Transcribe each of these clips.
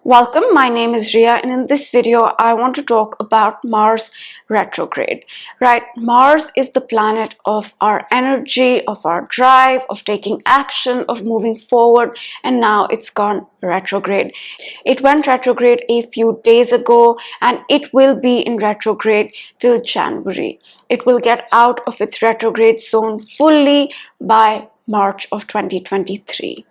Welcome, my name is Ria, and in this video I want to talk about Mars retrograde. Right, Mars is the planet of our energy, of our drive, of taking action, of moving forward, and now it's gone retrograde. It went retrograde a few days ago and it will be in retrograde till January. It will get out of its retrograde zone fully by March of 2023.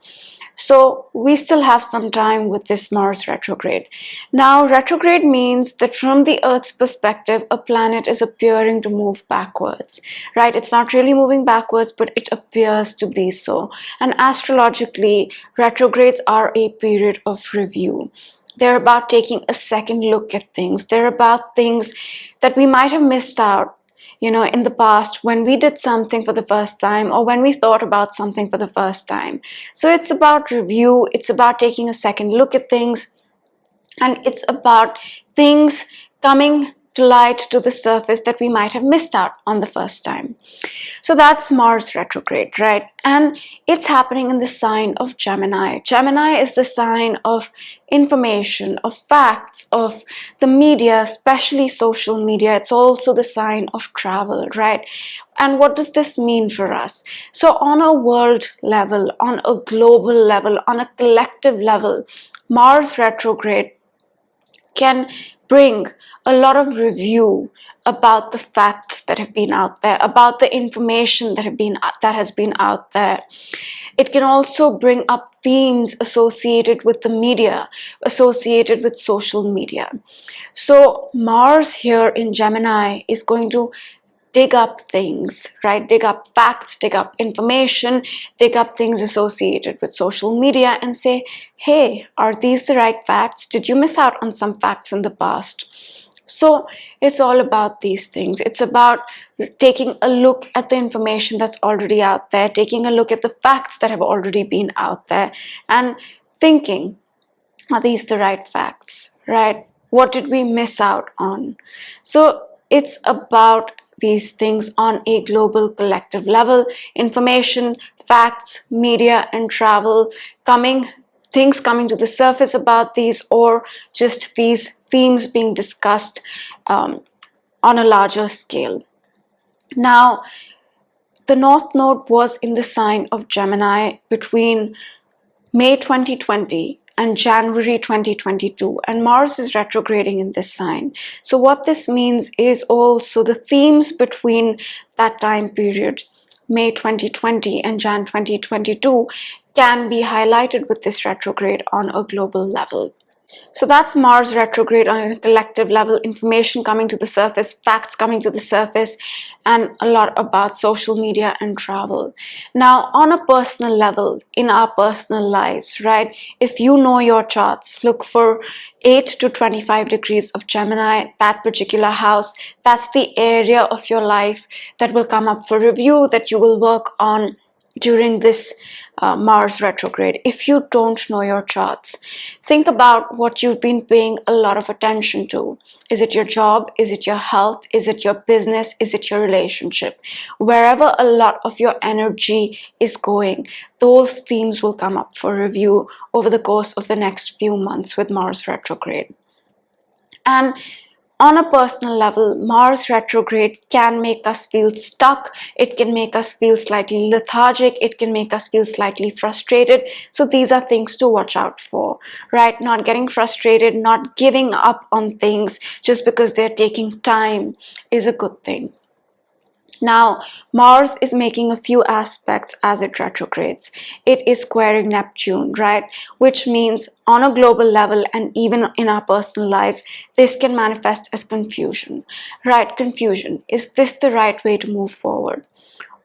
So we still have some time with this Mars retrograde. Now, retrograde means that from the Earth's perspective, a planet is appearing to move backwards, right? It's not really moving backwards, but it appears to be so. And astrologically, retrogrades are a period of review. They're about taking a second look at things. They're about things that we might have missed out in the past when we did something for the first time or when we thought about something for the first time. So it's about review, it's about taking a second look at things, and it's about things coming to light to the surface that we might have missed out on the first time. So that's Mars retrograde, right? And it's happening in the sign of Gemini. Gemini is the sign of information, of facts, of the media, especially social media. It's also the sign of travel, right? And what does this mean for us? So on a world level, on a global level, on a collective level, Mars retrograde can bring a lot of review about the facts that have been out there, about the information that has been out there. It can also bring up themes associated with the media, associated with social media. So Mars here in Gemini is going to dig up things, right? Dig up facts, dig up information, dig up things associated with social media and say, hey, are these the right facts? Did you miss out on some facts in the past? So it's all about these things. It's about taking a look at the information that's already out there, taking a look at the facts that have already been out there and thinking, are these the right facts, right? What did we miss out on? So it's about these things on a global collective level: information, facts, media, and travel, things coming to the surface about these, or just these themes being discussed on a larger scale. Now, the North Node was in the sign of Gemini between May 2020 and January 2022, and Mars is retrograding in this sign. So what this means is also the themes between that time period, May 2020 and Jan 2022, can be highlighted with this retrograde on a global level. So that's Mars retrograde on a collective level, information coming to the surface, facts coming to the surface, and a lot about social media and travel. Now, on a personal level, in our personal lives, right? If you know your charts, look for 8 to 25 degrees of Gemini, that particular house. That's the area of your life that will come up for review, that you will work on during this Mars retrograde. If you don't know your charts, think about what you've been paying a lot of attention to. Is it your job? Is it your health? Is it your business? Is it your relationship? Wherever a lot of your energy is going, those themes will come up for review over the course of the next few months with Mars retrograde. And on a personal level, Mars retrograde can make us feel stuck. It can make us feel slightly lethargic. It can make us feel slightly frustrated. So these are things to watch out for, right? Not getting frustrated, not giving up on things just because they're taking time is a good thing. Now, Mars is making a few aspects as it retrogrades. It is squaring Neptune, right? Which means on a global level and even in our personal lives, this can manifest as confusion, right? Confusion. Is this the right way to move forward?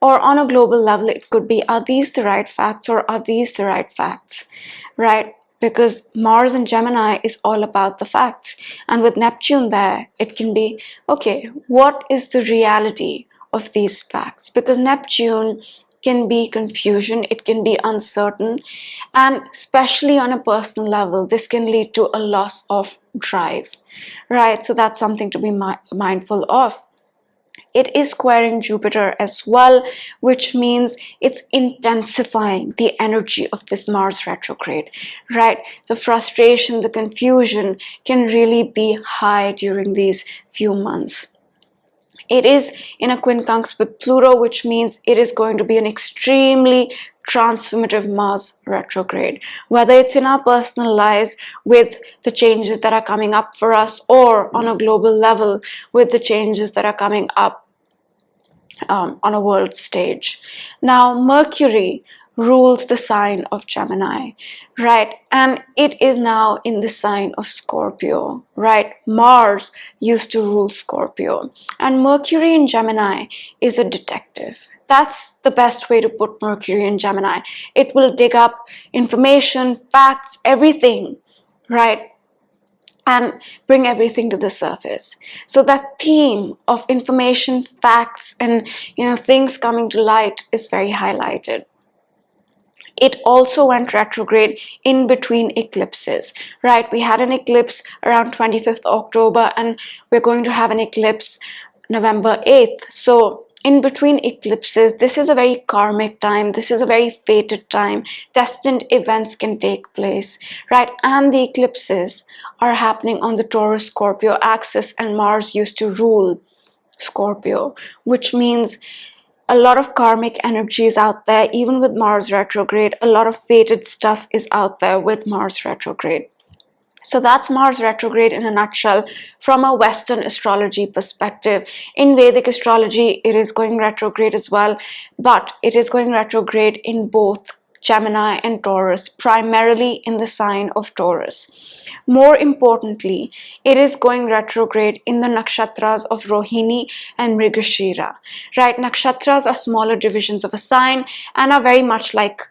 Or on a global level, it could be, are these the right facts or are these the right facts, right? Because Mars in Gemini is all about the facts. And with Neptune there, it can be, okay, what is the reality of these facts? Because Neptune can be confusion, it can be uncertain, and especially on a personal level, this can lead to a loss of drive, right? So that's something to be mindful of. It is squaring Jupiter as well, which means it's intensifying the energy of this Mars retrograde, right? The frustration, the confusion can really be high during these few months. It is in a quincunx with Pluto, which means it is going to be an extremely transformative Mars retrograde, whether it's in our personal lives with the changes that are coming up for us, or on a global level with the changes that are coming up on a world stage. Now, Mercury rules the sign of Gemini, right? And it is now in the sign of Scorpio, right? Mars used to rule Scorpio, and Mercury in Gemini is a detective. That's the best way to put Mercury in Gemini. It will dig up information, facts, everything, right? And bring everything to the surface. So that theme of information, facts, and things coming to light is very highlighted. It also went retrograde in between eclipses, right? We had an eclipse around 25th October, and we're going to have an eclipse November 8th. So in between eclipses, this is a very karmic time. This is a very fated time. Destined events can take place, right? And the eclipses are happening on the Taurus Scorpio axis, and Mars used to rule Scorpio, which means a lot of karmic energies out there. Even with Mars retrograde, a lot of fated stuff is out there with Mars retrograde. So that's Mars retrograde in a nutshell from a Western astrology perspective. In Vedic astrology, it is going retrograde as well, but it is going retrograde in both Gemini and Taurus, primarily in the sign of Taurus. More importantly, it is going retrograde in the nakshatras of Rohini and Mrigashira, right? Nakshatras are smaller divisions of a sign and are very much like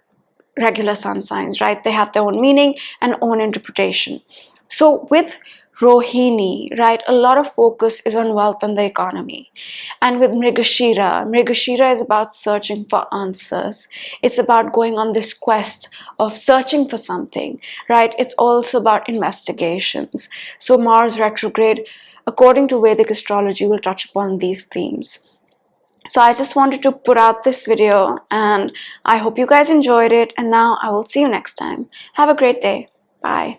regular sun signs, right? They have their own meaning and own interpretation. So with Rohini, right, a lot of focus is on wealth and the economy. And with Mrigashira is about searching for answers. It's about going on this quest of searching for something, right? It's also about investigations. So Mars retrograde, according to Vedic astrology, will touch upon these themes. So I just wanted to put out this video, and I hope you guys enjoyed it. And now I will see you next time. Have a great day. Bye.